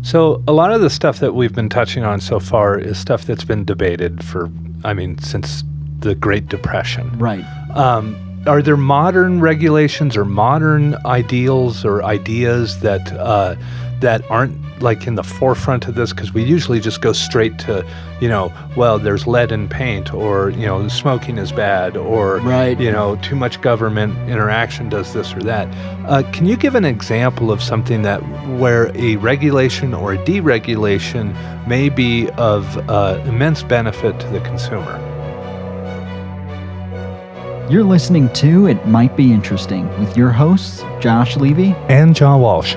So a lot of the stuff that we've been touching on so far is stuff that's been debated since the Great Depression. Right. Are there modern regulations or modern ideals or ideas that aren't like in the forefront of this? Because we usually just go straight to, there's lead in paint, or, smoking is bad, or, Right. Too much government interaction does this or that. Can you give an example of something where a regulation or a deregulation may be of immense benefit to the consumer? You're listening to It Might Be Interesting with your hosts, Josh Levy and John Walsh.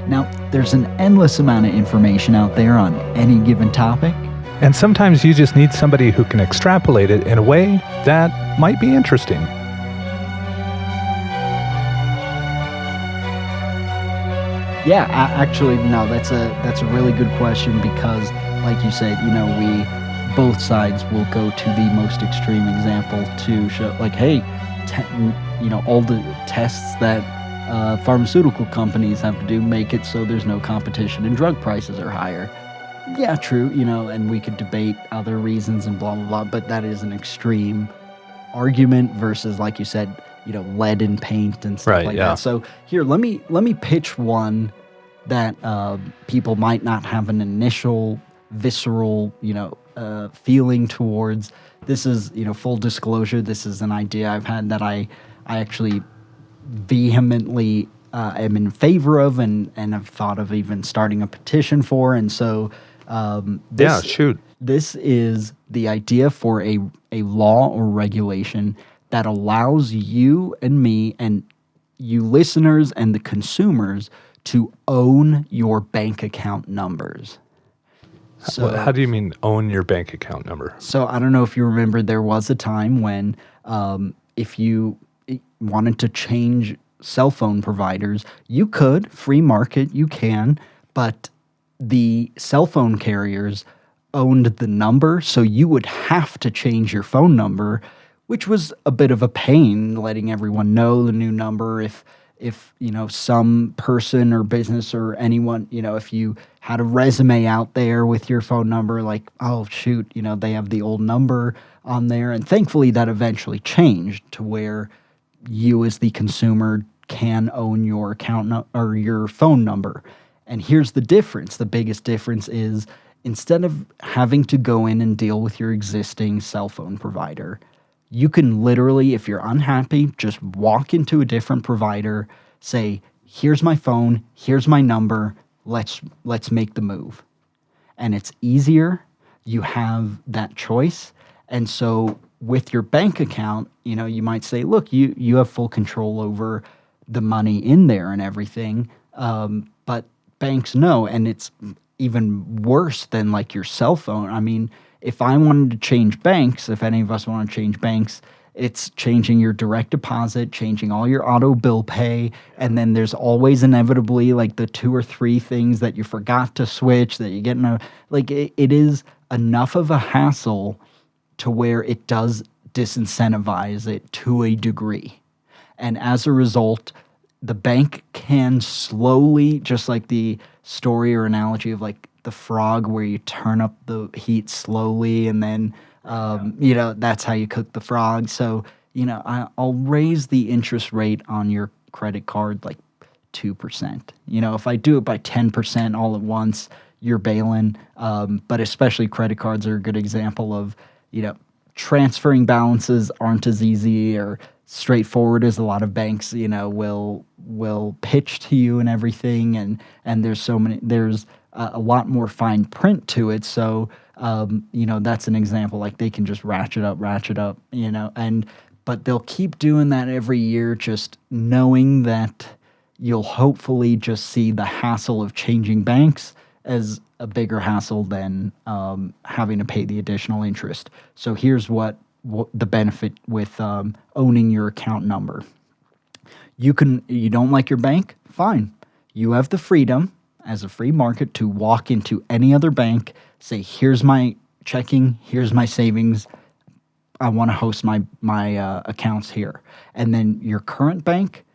Now, there's an endless amount of information out there on any given topic. And sometimes you just need somebody who can extrapolate it in a way that might be interesting. Yeah, actually, no, that's a really good question because, like you said, both sides will go to the most extreme example to show, like, hey, all the tests that pharmaceutical companies have to do make it so there's no competition and drug prices are higher. Yeah, true, and we could debate other reasons and blah, blah, blah, but that is an extreme argument versus, like you said, lead in paint and stuff that. So here, let me pitch one that people might not have an initial visceral, feeling towards. This is, full disclosure, this is an idea I've had that I actually vehemently am in favor of and have thought of even starting a petition for. And so this is the idea for a law or regulation that allows you and me and you listeners and the consumers to own your bank account numbers. So how do you mean own your bank account number? So I don't know if you remember, there was a time when if you wanted to change cell phone providers, you could, free market, you can, but the cell phone carriers owned the number, so you would have to change your phone number, which was a bit of a pain, letting everyone know the new number if some person or business or anyone, if you had a resume out there with your phone number, like, oh, shoot, they have the old number on there. And thankfully that eventually changed to where you as the consumer can own your account or your phone number. And here's the difference. The biggest difference is instead of having to go in and deal with your existing cell phone provider, you can literally, if you're unhappy, just walk into a different provider, say, here's my phone, here's my number, let's make the move. And it's easier. You have that choice. And so with your bank account, you might say, look, you have full control over the money in there and everything. But banks know, and it's even worse than like your cell phone. I mean, if I wanted to change banks, if any of us want to change banks, it's changing your direct deposit, changing all your auto bill pay, and then there's always inevitably like the 2 or 3 things that you forgot to switch that you get it is enough of a hassle to where it does disincentivize it to a degree. And as a result, the bank can slowly, just like the story or analogy of like the frog where you turn up the heat slowly and then, that's how you cook the frog. So, I'll raise the interest rate on your credit card like 2%. If I do it by 10% all at once, you're bailing. But especially credit cards are a good example of, transferring balances aren't as easy or straightforward as a lot of banks, will pitch to you and everything. And there's a lot more fine print to it. So, that's an example, like they can just ratchet up, but they'll keep doing that every year, just knowing that you'll hopefully just see the hassle of changing banks as a bigger hassle than having to pay the additional interest. So here's what the benefit with owning your account number. You don't like your bank? Fine. You have the freedom as a free market to walk into any other bank, say, here's my checking, here's my savings, I want to host my accounts here. And then your current bank,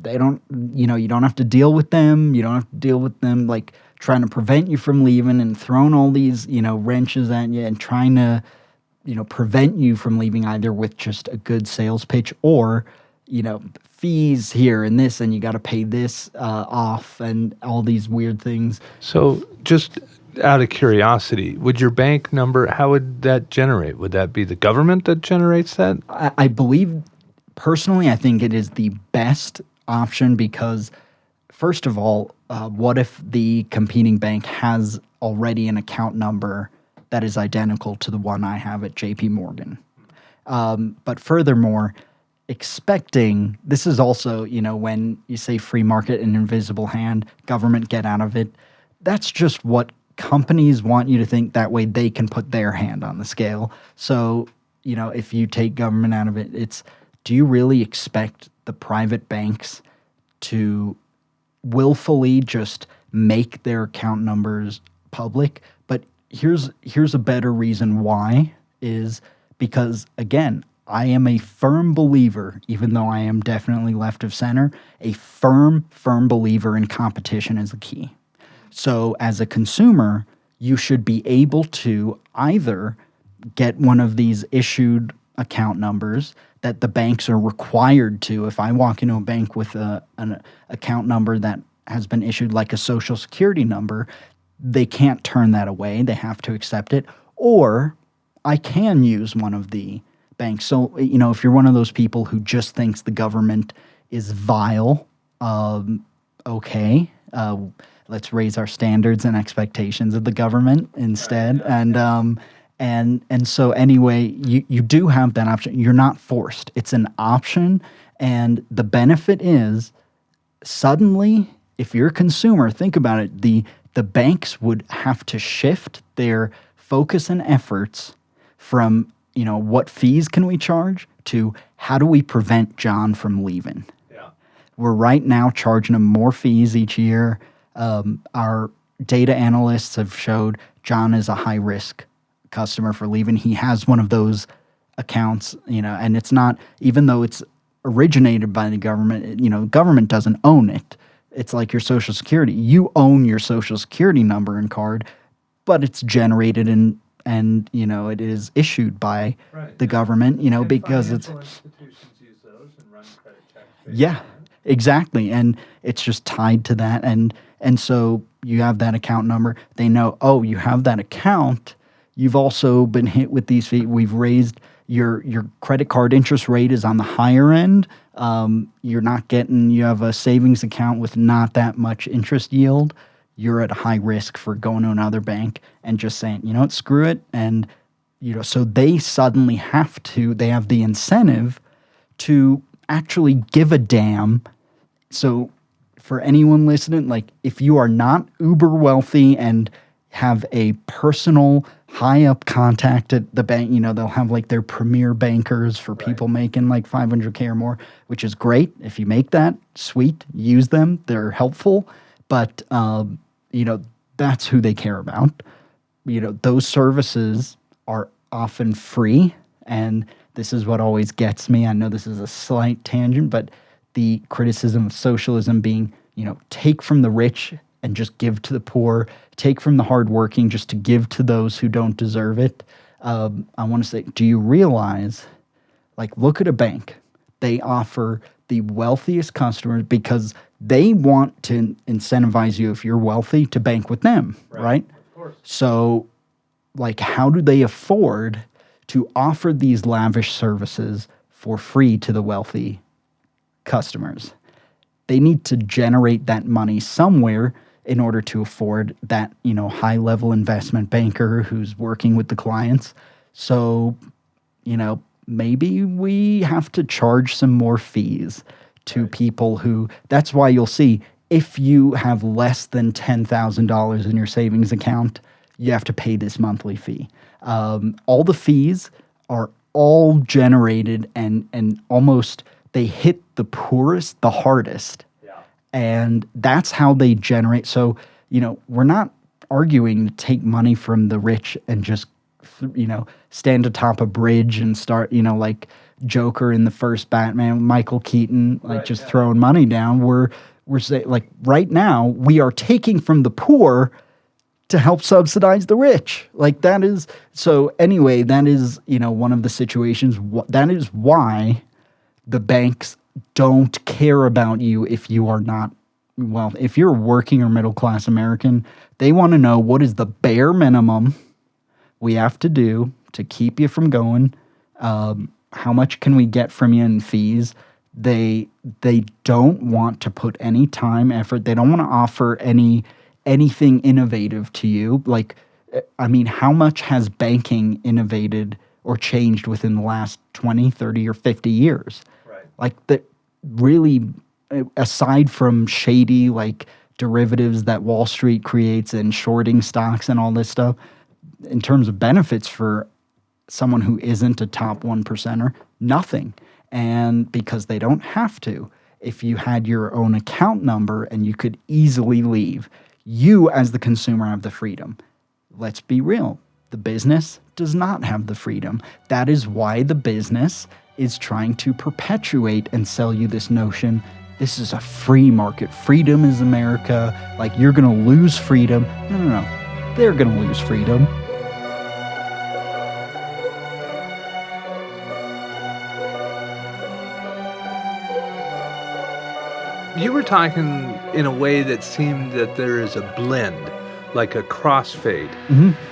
they don't, you don't have to deal with them. You don't have to deal with them like trying to prevent you from leaving and throwing all these, wrenches at you and trying to, prevent you from leaving either with just a good sales pitch or, fees here and this, and you got to pay this off and all these weird things. So just out of curiosity, would your bank number, how would that generate? Would that be the government that generates that? I believe, personally, I think it is the best option because, first of all, what if the competing bank has already an account number that is identical to the one I have at JP Morgan? But furthermore, expecting, this is also, when you say free market and invisible hand, government get out of it, that's just what companies want you to think. That way they can put their hand on the scale. So, if you take government out of it, it's, do you really expect the private banks to willfully just make their account numbers public? But here's a better reason why, is because, again, I am a firm believer, even though I am definitely left of center, a firm believer in competition is the key. So as a consumer, you should be able to either get one of these issued account numbers that the banks are required to. If I walk into a bank with an account number that has been issued like a social security number, they can't turn that away. They have to accept it. Or I can use one of the banks. So, if you're one of those people who just thinks the government is vile, okay, let's raise our standards and expectations of the government instead. And so anyway, you do have that option. You're not forced. It's an option. And the benefit is, suddenly, if you're a consumer, think about it, the banks would have to shift their focus and efforts from, what fees can we charge to how do we prevent John from leaving? Yeah. We're right now charging him more fees each year. Our data analysts have showed John is a high-risk customer for leaving. He has one of those accounts, and it's not, even though it's originated by the government, government doesn't own it. It's like your Social Security. You own your Social Security number and card, but it's generated and it is issued by the government, and because it's institutions use those and run credit checks. Yeah, exactly. And it's just tied to that. And so you have that account number. They know, oh, you have that account. You've also been hit with these fees. We've raised your credit card interest rate is on the higher end. You have a savings account with not that much interest yield. You're at high risk for going to another bank and just saying, screw it. And, so they suddenly they have the incentive to actually give a damn. So for anyone listening, like if you are not uber wealthy and have a personal high up contact at the bank, they'll have like their premier bankers for people making like $500K or more, which is great. If you make that, sweet, use them. They're helpful. But, that's who they care about. Those services are often free. And this is what always gets me. I know this is a slight tangent, but the criticism of socialism being, take from the rich and just give to the poor, take from the hardworking just to give to those who don't deserve it. I want to say, do you realize, look at a bank. They offer the wealthiest customers because they want to incentivize you, if you're wealthy, to bank with them, right? Of course. So, how do they afford to offer these lavish services for free to the wealthy customers? They need to generate that money somewhere in order to afford that, high-level investment banker who's working with the clients. So, maybe we have to charge some more fees to people who, that's why you'll see, if you have less than $10,000 in your savings account, you have to pay this monthly fee. All the fees are all generated and almost, they hit the poorest the hardest. And that's how they generate. So, we're not arguing to take money from the rich and just, stand atop a bridge and start, like Joker in the first Batman, Michael Keaton, throwing money down. We're we're saying, like, right now, we are taking from the poor to help subsidize the rich. Like, that is, so anyway, that is, one of the situations, that is why the banks don't care about you if you are not, well, if you're a working or middle class American, they want to know what is the bare minimum we have to do to keep you from going. How much can we get from you in fees? They don't want to put any time, effort. They don't want to offer anything innovative to you. Like, I mean, how much has banking innovated or changed within the last 20, 30, or 50 years? Right. Like, that really, aside from shady, like, derivatives that Wall Street creates and shorting stocks and all this stuff, in terms of benefits for someone who isn't a top 1%er, nothing. And because they don't have to. If you had your own account number and you could easily leave, you as the consumer have the freedom. Let's be real. The business does not have the freedom. That is why the business is trying to perpetuate and sell you this notion. This is a free market. Freedom is America. Like, you're going to lose freedom. No. They're going to lose freedom. You were talking in a way that seemed that there is a blend, like a crossfade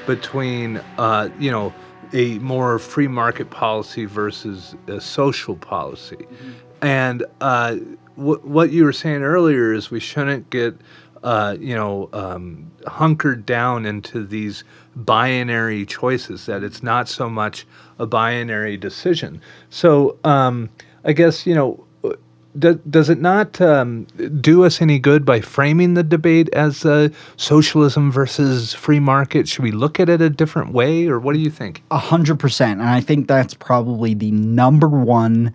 between, a more free market policy versus a social policy. And what you were saying earlier is we shouldn't get, hunkered down into these binary choices, that it's not so much a binary decision. So I guess, does it not do us any good by framing the debate as socialism versus free market? Should we look at it a different way, or what do you think? 100%. And I think that's probably the number one,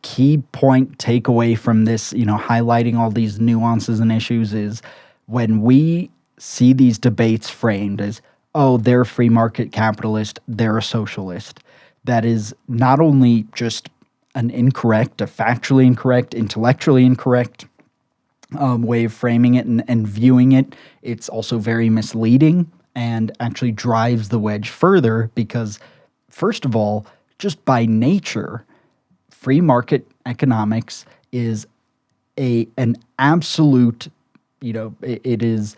key point takeaway from this, highlighting all these nuances and issues, is when we see these debates framed as, oh, they're a free market capitalist, they're a socialist. That is not only just an incorrect, a factually incorrect, intellectually incorrect way of framing it and viewing it. It's also very misleading and actually drives the wedge further because, first of all, just by nature, free market economics is an absolute, it is,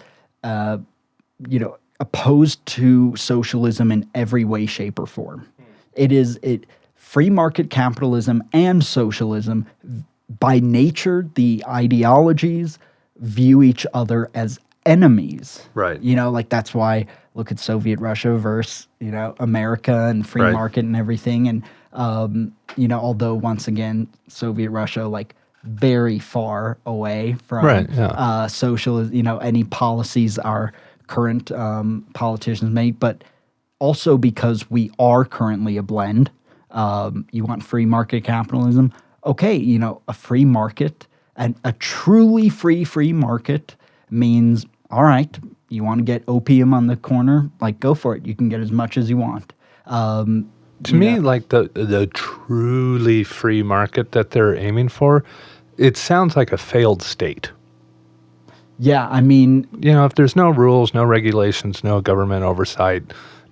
opposed to socialism in every way, shape, or form. Free market capitalism and socialism, by nature, the ideologies view each other as enemies. Right. Like, that's why look at Soviet Russia versus, America and free market and everything. And, although once again, Soviet Russia, like, very far away from socialism, any policies our current politicians make, but also because we are currently a blend. You want free market capitalism? Okay, a free market and a truly free market means, all right, you want to get opium on the corner? Like, go for it. You can get as much as you want. To me, like the truly free market that they're aiming for, it sounds like a failed state. Yeah, I mean, if there's no rules, no regulations, no government oversight,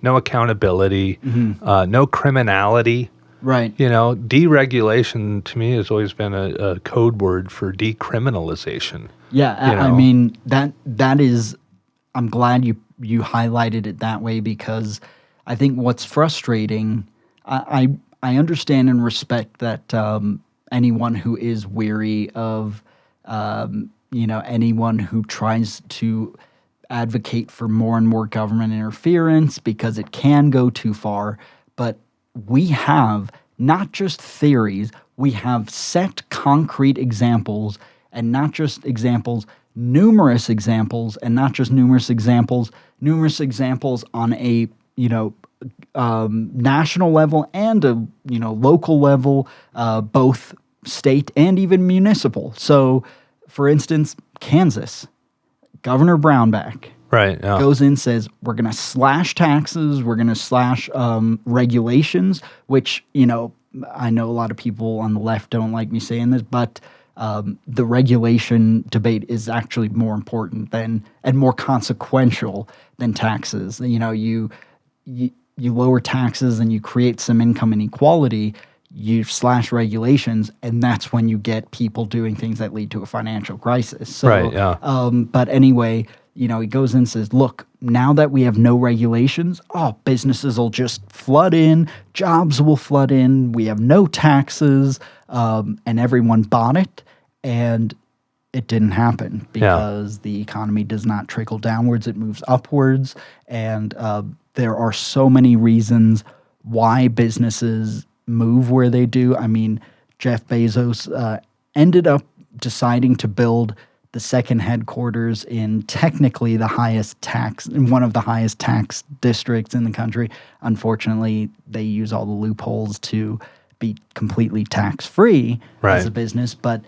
no accountability, no criminality. Right. Deregulation to me has always been a code word for decriminalization. Yeah, I mean, that is, I'm glad you highlighted it that way, because I think what's frustrating, I understand and respect that anyone who is weary of, anyone who tries to advocate for more and more government interference because it can go too far. But we have not just theories, we have set concrete examples, and not just examples, numerous examples, and not just numerous examples on a, national level and a, local level, both state and even municipal. So, for instance, Kansas, Governor Brownback goes in, says, we're going to slash taxes, we're going to slash regulations, which, I know a lot of people on the left don't like me saying this, but the regulation debate is actually more important than and more consequential than taxes. You lower taxes and you create some income inequality, you slash regulations, and that's when you get people doing things that lead to a financial crisis. So, Right, yeah. But anyway, he goes in and says, look, now that we have no regulations, businesses will just flood in, jobs will flood in, we have no taxes, and everyone bought it. And it didn't happen because the economy does not trickle downwards, it moves upwards. And there are so many reasons why businesses move where they do. I mean, Jeff Bezos ended up deciding to build the second headquarters in technically in one of the highest tax districts in the country. Unfortunately, they use all the loopholes to be completely tax-free as a business. But,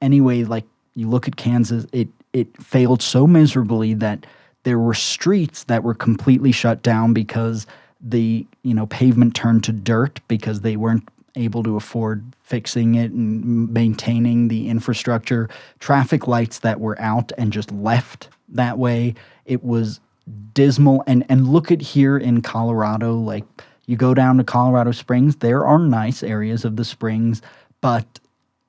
anyway, like you look at Kansas, it failed so miserably that there were streets that were completely shut down because the pavement turned to dirt because they weren't able to afford fixing it and maintaining the infrastructure. Traffic lights that were out and just left that way. It was dismal. And look at here in Colorado, like you go down to Colorado Springs, there are nice areas of the Springs, but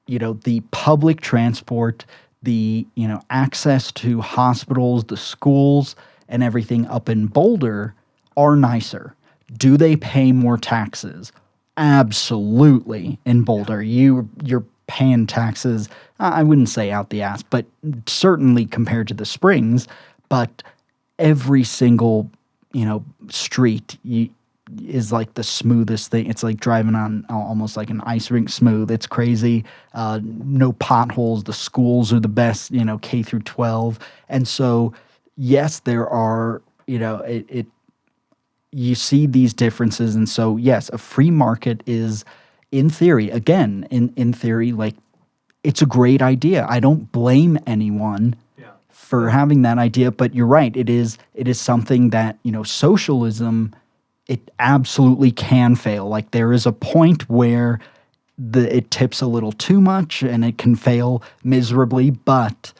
the public transport, the access to hospitals, the schools, and everything up in Boulder are nicer. Do they pay more taxes? Absolutely. In Boulder, you're paying taxes. I wouldn't say out the ass, but certainly compared to the Springs. But every single street is like the smoothest thing. It's like driving on almost like an ice rink smooth. It's crazy. No potholes. The schools are the best. K through 12. And so yes, there are. You see these differences. And so, yes, a free market is, in theory, again, in theory, like, it's a great idea. I don't blame anyone for having that idea, but you're right. It is something that, socialism, it absolutely can fail. Like, there is a point where it tips a little too much and it can fail miserably, but,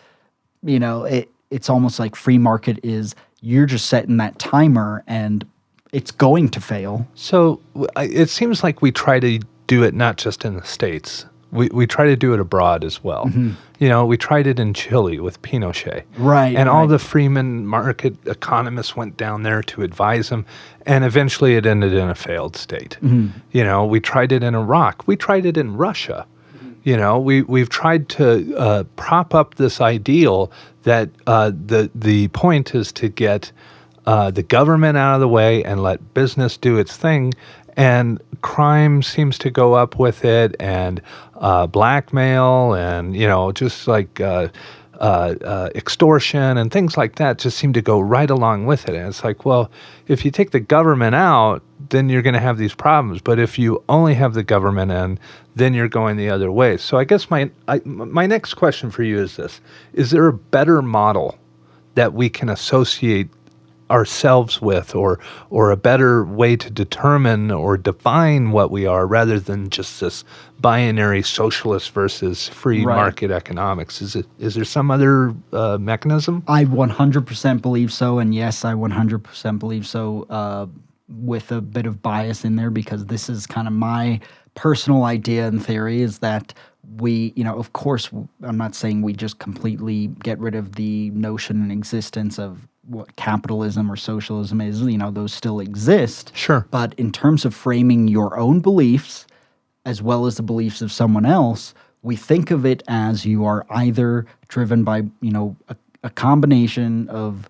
it's almost like free market is, you're just setting that timer and it's going to fail. So it seems like we try to do it not just in the States. We try to do it abroad as well. Mm-hmm. We tried it in Chile with Pinochet. Right. And all the Freeman market economists went down there to advise him, and eventually it ended in a failed state. Mm-hmm. We tried it in Iraq. We tried it in Russia. We've tried to prop up this ideal that the point is to get the government out of the way and let business do its thing, and crime seems to go up with it, and blackmail, and just like extortion and things like that just seem to go right along with it. And it's like, well, if you take the government out, then you're going to have these problems. But if you only have the government in, then you're going the other way. So I guess my next question for you is this: is there a better model that we can associate ourselves with, or a better way to determine or define what we are, rather than just this binary socialist versus free market economics? Is there some other mechanism? I 100% believe so, and yes, I 100% believe so, with a bit of bias in there, because this is kind of my personal idea and theory, is that we, of course, I'm not saying we just completely get rid of the notion and existence of what capitalism or socialism is. Those still exist. Sure. But in terms of framing your own beliefs as well as the beliefs of someone else, we think of it as you are either driven by, a combination of,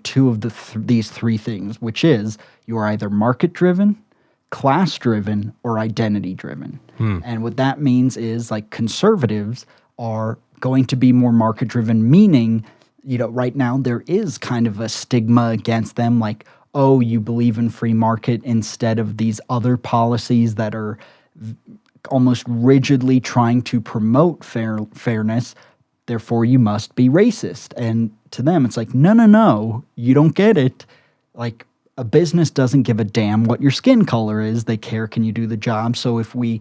two of these three things, which is you are either market-driven, class-driven, or identity-driven. And what that means is, like, conservatives are going to be more market-driven, meaning, right now there is kind of a stigma against them, like, oh, you believe in free market instead of these other policies that are almost rigidly trying to promote fairness, therefore you must be racist. And to them, it's like, no, you don't get it. Like, a business doesn't give a damn what your skin color is. They care, can you do the job? So if we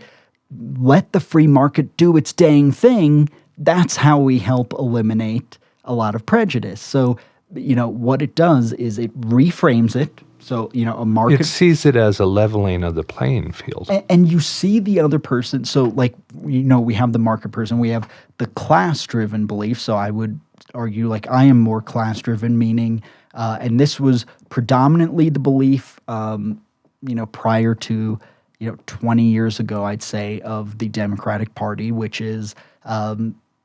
let the free market do its dang thing. That's how we help eliminate a lot of prejudice. So, what it does is it reframes it. So, a market. It sees it as a leveling of the playing field. And you see the other person. So, like, we have the market person, we have the class-driven belief. So I would argue, like, I am more class-driven, meaning, and this was predominantly the belief, prior to, 20 years ago, I'd say, of the Democratic Party, which is,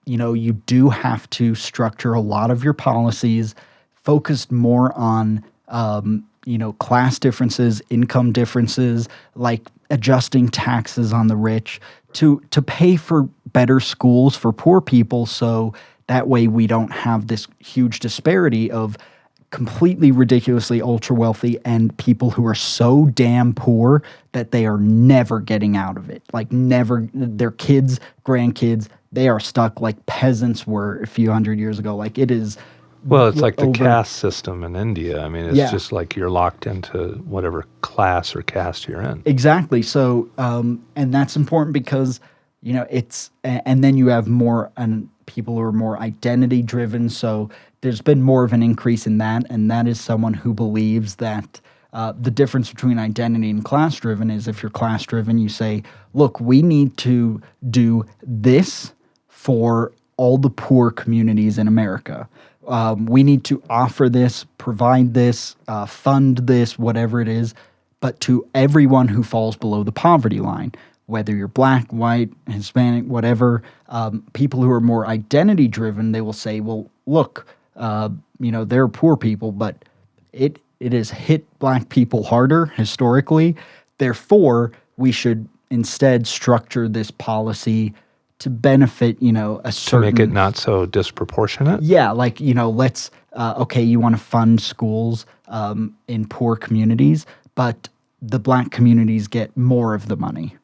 you do have to structure a lot of your policies focused more on, class differences, income differences, like adjusting taxes on the rich to pay for better schools for poor people. So that way we don't have this huge disparity of completely ridiculously ultra wealthy and people who are so damn poor that they are never getting out of it. Like never, their kids, grandkids, they are stuck like peasants were a few hundred years ago. Like it is. Well, it's like the caste system in India. I mean, it's just like you're locked into whatever class or caste you're in. Exactly. So, and that's important because, it's, and then you have more people who are more identity driven. So there's been more of an increase in that. And that is someone who believes that the difference between identity and class driven is if you're class driven, you say, look, we need to do this for all the poor communities in America. We need to offer this, provide this, fund this, whatever it is, but to everyone who falls below the poverty line, whether you're black, white, Hispanic, whatever, people who are more identity driven, they will say, well, look, they're poor people, but it has hit black people harder historically. Therefore, we should instead structure this policy to benefit, a certain... To make it not so disproportionate? Yeah, like, let's, you want to fund schools in poor communities, but the black communities get more of the money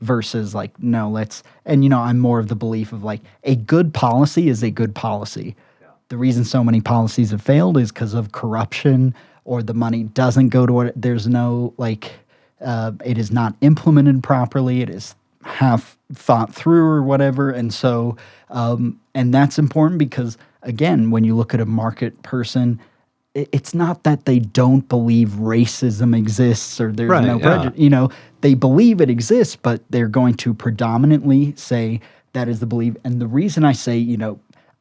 versus like, no, let's... And, I'm more of the belief of like, a good policy is a good policy. Yeah. The reason so many policies have failed is because of corruption or the money doesn't go to what... There's no, like, it is not implemented properly. It is half thought through or whatever. And so, and that's important because, again, when you look at a market person, it's not that they don't believe racism exists or there's no prejudice. They believe it exists, but they're going to predominantly say that is the belief. And the reason I say,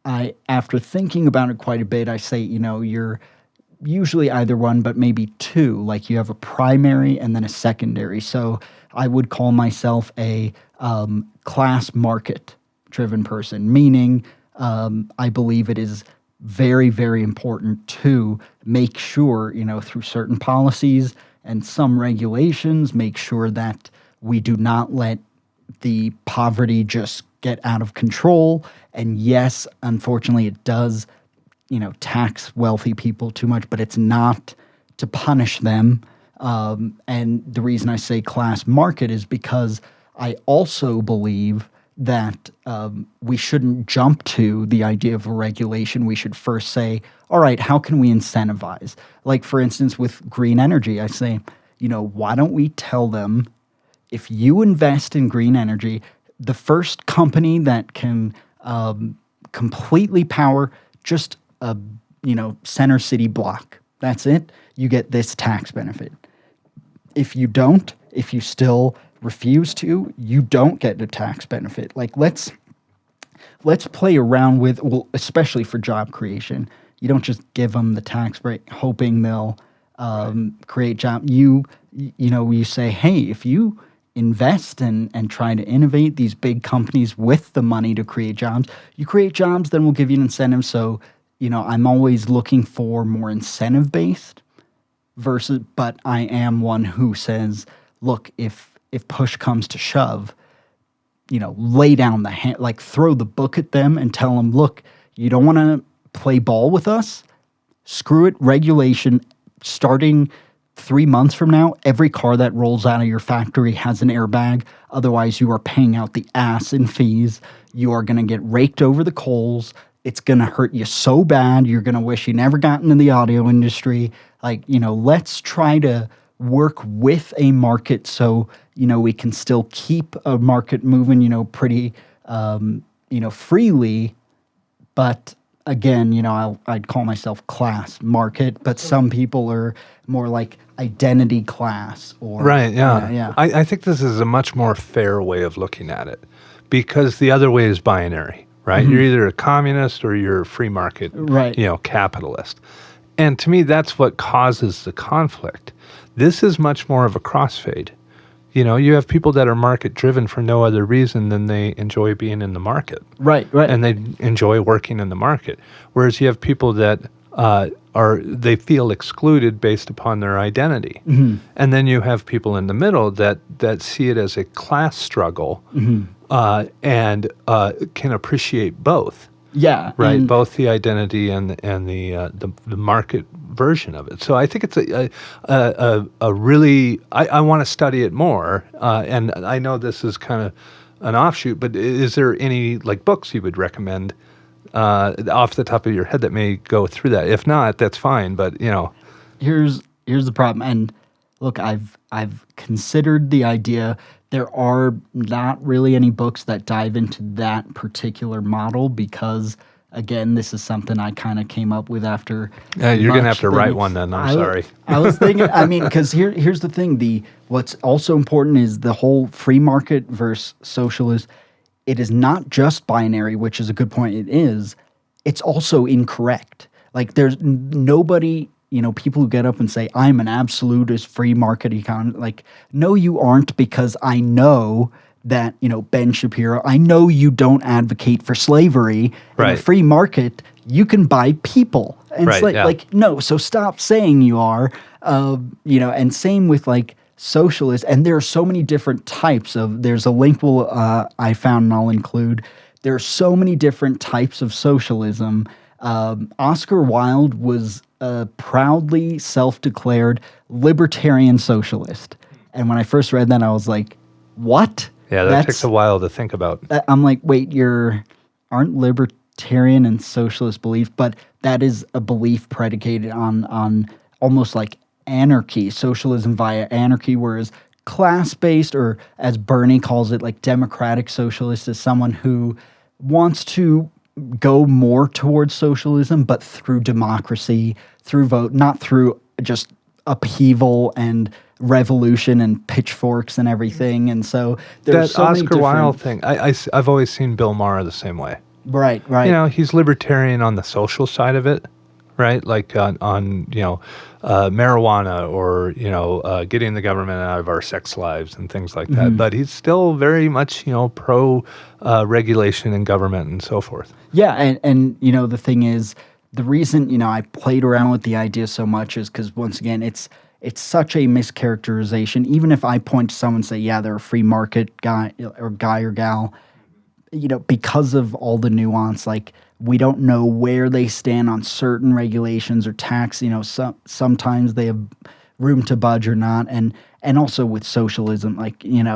after thinking about it quite a bit, I say, you're usually either one, but maybe two. Like you have a primary and then a secondary. So I would call myself a class market driven person, meaning I believe it is very, very important to make sure, through certain policies and some regulations, make sure that we do not let the poverty just get out of control. And yes, unfortunately, it does, tax wealthy people too much, but it's not to punish them. And the reason I say class market is because I also believe that we shouldn't jump to the idea of a regulation. We should first say, all right, how can we incentivize? Like, for instance, with green energy, I say, why don't we tell them if you invest in green energy, the first company that can completely power just a, center city block, that's it, you get this tax benefit. If you don't, if you still refuse to, you don't get the tax benefit. Like, let's play around with, well, especially for job creation. You don't just give them the tax break hoping they'll create job. You say, hey, if you invest and try to innovate these big companies with the money to create jobs, you create jobs, then we'll give you an incentive. So, I'm always looking for more incentive-based versus, but I am one who says, look, if push comes to shove, lay down the hand, like throw the book at them and tell them, look, you don't want to play ball with us? Screw it, regulation. Starting 3 months from now, every car that rolls out of your factory has an airbag. Otherwise, you are paying out the ass in fees. You are going to get raked over the coals. It's going to hurt you so bad. You're going to wish you never got into the audio industry. Like, let's try to work with a market so, we can still keep a market moving, pretty, freely. But again, I'd call myself class market, but some people are more like identity class or Right, yeah. yeah. I think this is a much more fair way of looking at it, because the other way is binary, right? You're either a communist or you're a free market, Right. Capitalist. And to me, that's what causes the conflict. This is much more of a crossfade. You have people that are market driven for no other reason than they enjoy being in the market. Right. And they enjoy working in the market. Whereas you have people that they feel excluded based upon their identity. And then you have people in the middle that see it as a class struggle and can appreciate both. Yeah. Right, and- both the identity and the market version of it. So I think it's a really I want to study it more. And I know this is kind of an offshoot, but is there any books you would recommend off the top of your head that may go through that? If not, that's fine. But here's the problem. And look, I've considered the idea. There are not really any books that dive into that particular model because, again, this is something I kind of came up with after. You're going to have to write one then. I'm sorry. I was thinking, because here's the thing. What's also important is the whole free market versus socialist. It is not just binary, which is a good point. It is. It's also incorrect. There's nobody... people who get up and say, I'm an absolutist free market economy, no, you aren't, because I know that, Ben Shapiro, I know you don't advocate for slavery. In a free market, you can buy people. And it's no, so stop saying you are, and same with socialists. And there are so many different types there's a link I found and I'll include. There are so many different types of socialism. Oscar Wilde was a proudly self-declared libertarian socialist. And when I first read that, I was like, what? Yeah, that takes a while to think about. I'm like, wait, aren't libertarian and socialist belief, but that is a belief predicated on almost like anarchy, socialism via anarchy, whereas class-based, or as Bernie calls it, democratic socialist, is someone who wants to go more towards socialism, but through democracy, through vote, not through just upheaval and revolution and pitchforks and everything. And so there's so many Oscar Wilde thing. I've always seen Bill Maher the same way. Right. He's libertarian on the social side of it, right? On marijuana or getting the government out of our sex lives and things like that. But he's still very much pro regulation and government and so forth. Yeah, and the thing is, the reason I played around with the idea so much is because, once again, it's such a mischaracterization. Even if I point to someone and say, yeah, they're a free market guy or gal, because of all the nuance, we don't know where they stand on certain regulations or tax. Sometimes they have room to budge or not, and also with socialism,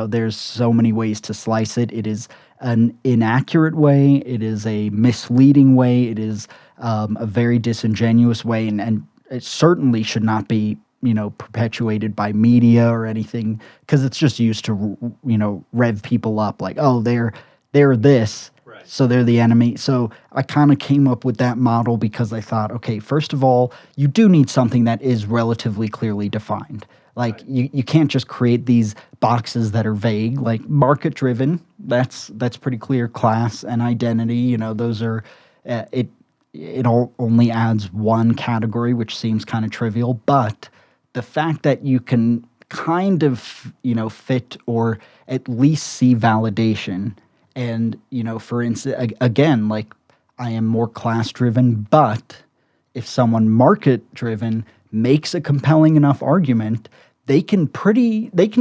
there's so many ways to slice it. It is an inaccurate way. It is a misleading way. It is a very disingenuous way, and it certainly should not be perpetuated by media or anything, because it's just used to rev people up oh, they're this, right, so they're the enemy. So I kind of came up with that model because I thought, okay, first of all, you do need something that is relatively clearly defined. Right. You can't just create these boxes that are vague. Market driven, that's pretty clear. Class and identity, those are it all only adds one category, which seems kind of trivial. But the fact that you can kind of fit or at least see validation, and for instance, again, I am more class driven, but if someone market driven makes a compelling enough argument, they can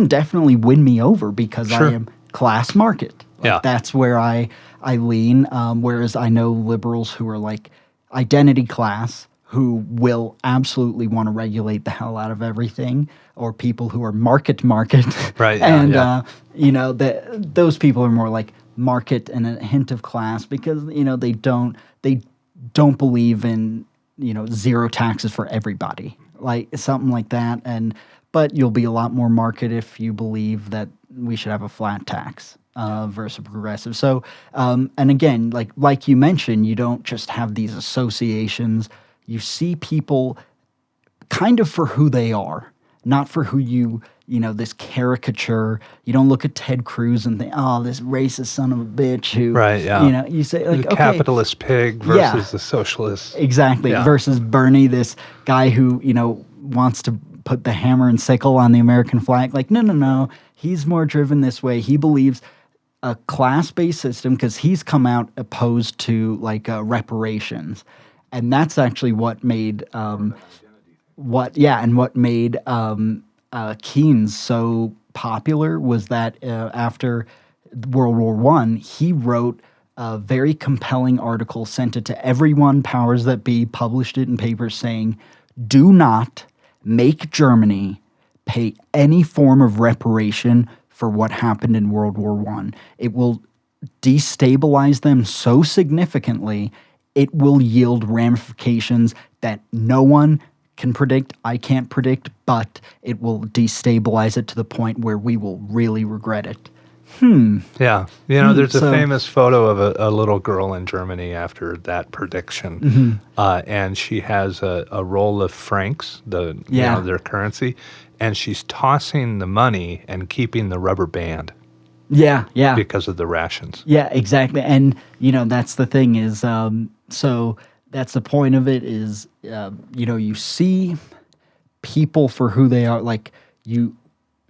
definitely win me over because Sure. I am class market. Yeah. That's where I lean. Whereas I know liberals who are identity class, who will absolutely want to regulate the hell out of everything, or people who are market. Right. Yeah, And those people are more market and a hint of class because they don't believe in zero taxes for everybody, something like that. but you'll be a lot more market if you believe that we should have a flat tax versus progressive. So, and again, like you mentioned, you don't just have these associations. You see people kind of for who they are, not for who this caricature. You don't look at Ted Cruz and think, oh, this racist son of a bitch who, Right, yeah. You say, like, The okay. capitalist pig versus the socialist. Exactly. Yeah. Versus Bernie, this guy who, wants to put the hammer and sickle on the American flag. Like, no. He's more driven this way. He believes a class-based system because he's come out opposed to reparations. And that's actually what made Keynes so popular was that after World War I, he wrote a very compelling article, sent it to everyone, powers that be, published it in papers saying, do not make Germany pay any form of reparation for what happened in World War I. It will destabilize them so significantly, it will yield ramifications that no one can predict, I can't predict, but it will destabilize it to the point where we will really regret it. Yeah. There's a famous photo of a little girl in Germany after that prediction. And she has a roll of francs, their currency, and she's tossing the money and keeping the rubber band. Yeah. Because of the rations. Yeah, exactly. And, that's the thing is, so that's the point of it is, you see people for who they are, like you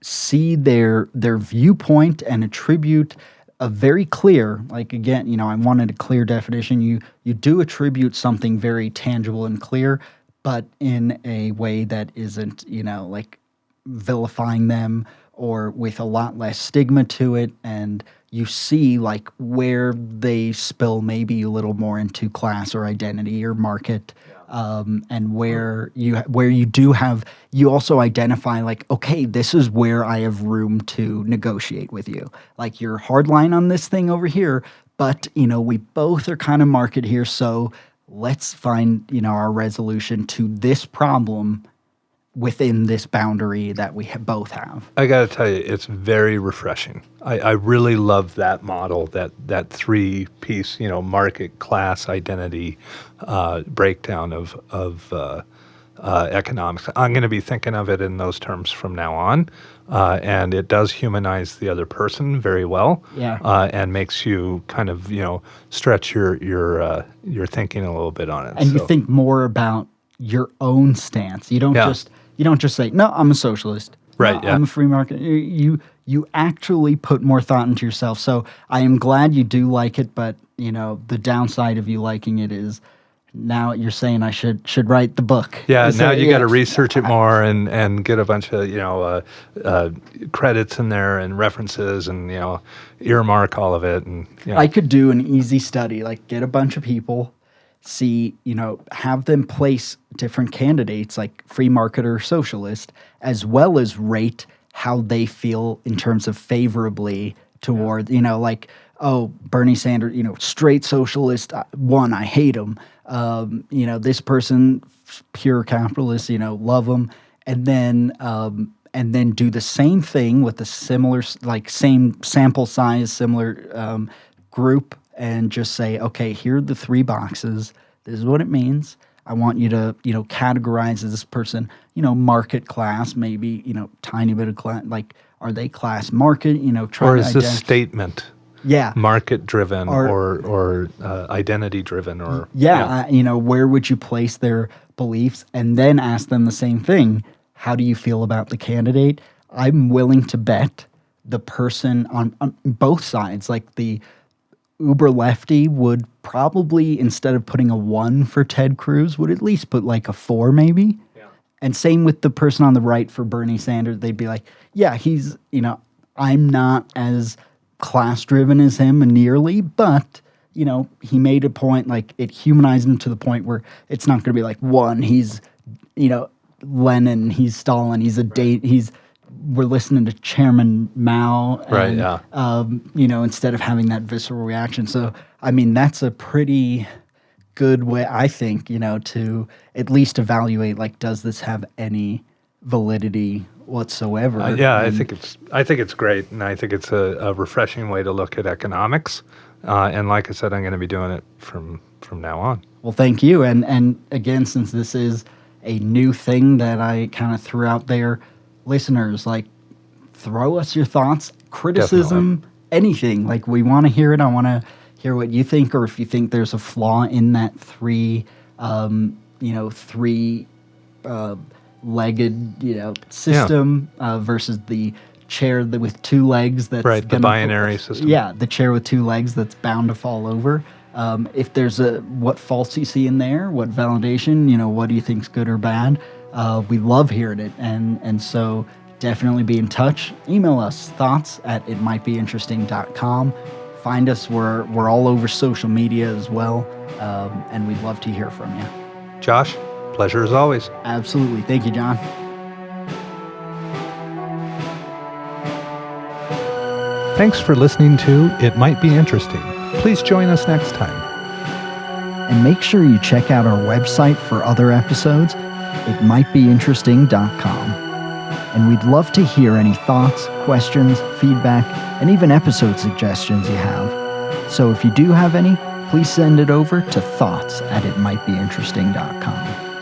see their viewpoint and attribute a very clear, like again, I wanted a clear definition. You do attribute something very tangible and clear, but in a way that isn't, vilifying them or with a lot less stigma to it. And you see where they spill maybe a little more into class or identity or market. And where you do have, you also identify okay, this is where I have room to negotiate with you. Like you're hardline on this thing over here, but we both are kind of market here, so let's find our resolution to this problem within this boundary that we both have. I got to tell you, it's very refreshing. I really love that model, that three-piece, market, class, identity breakdown of economics. I'm going to be thinking of it in those terms from now on, and it does humanize the other person very well. Yeah. And makes you kind of stretch your thinking a little bit on it. And you think more about your own stance. You don't just say, no, I'm a socialist. Right, no, I'm a free market. You actually put more thought into yourself. So I am glad you do like it, but the downside of you liking it is now you're saying I should write the book. Yeah, so, now you got to research it more and get a bunch of credits in there and references and earmark all of it. And I could do an easy study, get a bunch of people, see, have them place different candidates like free market or socialist, as well as rate how they feel in terms of favorably toward, Bernie Sanders, straight socialist, one, I hate him. This person, pure capitalist, love him. And then do the same thing with a similar, same sample size, similar group, and just say, okay, here are the three boxes. This is what it means. I want you to, categorize this person, market class, maybe, tiny bit of class, are they class market, try or to is this statement market driven or identity driven or where would you place their beliefs, and then ask them the same thing. How do you feel about the candidate? I'm willing to bet the person on both sides, the uber lefty would probably, instead of putting a 1 for Ted Cruz, would at least put a 4 maybe. Yeah. And same with the person on the right for Bernie Sanders. They'd be like, yeah, he's, I'm not as class-driven as him nearly, but, he made a point, it humanized him to the point where it's not going to be 1, he's, Lenin, he's Stalin, he's a date, we're listening to Chairman Mao, and, instead of having that visceral reaction. So, that's a pretty good way, I think, to at least evaluate, does this have any validity whatsoever. I think it's great, and I think it's a refreshing way to look at economics. And like I said, I'm going to be doing it from now on. Well, thank you. And again, since this is a new thing that I kind of threw out there, listeners, like, throw us your thoughts, criticism, anything. Like, we want to hear it. I want to hear what you think, or if you think there's a flaw in that three legged system versus the chair with two legs. That's right. The binary system. Yeah, the chair with two legs that's bound to fall over. If there's what faults you see in there, what validation, what do you think's good or bad? We love hearing it, and so definitely be in touch. Email us thoughts at itmightbeinteresting.com. Find us. We're all over social media as well, and we'd love to hear from you. Josh, pleasure as always. Absolutely. Thank you, John. Thanks for listening to It Might Be Interesting. Please join us next time. And make sure you check out our website for other episodes, itmightbeinteresting.com. And we'd love to hear any thoughts, questions, feedback, and even episode suggestions you have. So if you do have any, please send it over to thoughts@itmightbeinteresting.com.